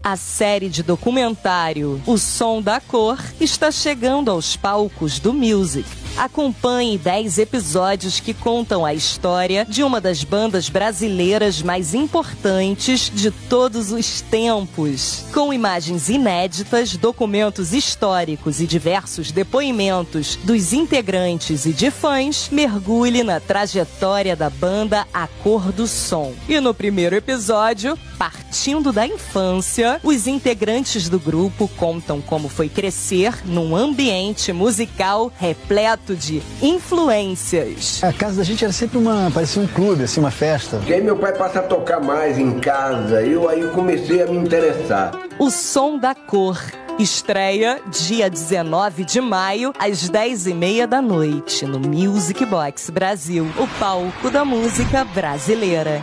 A série de documentário O Som da Cor está chegando aos palcos do Music. Acompanhe 10 episódios que contam a história de uma das bandas brasileiras mais importantes de todos os tempos. Com imagens inéditas, documentos históricos e diversos depoimentos dos integrantes e de fãs, mergulhe na trajetória da banda A Cor do Som. E no primeiro episódio, partindo da infância, os integrantes do grupo contam como foi crescer num ambiente musical repleto de influências. A casa da gente era sempre parecia um clube, assim, uma festa. E aí meu pai passa a tocar mais em casa, aí eu comecei a me interessar. O Som da Cor. Estreia dia 19 de maio, às 10h30 da noite, no Music Box Brasil, o palco da música brasileira.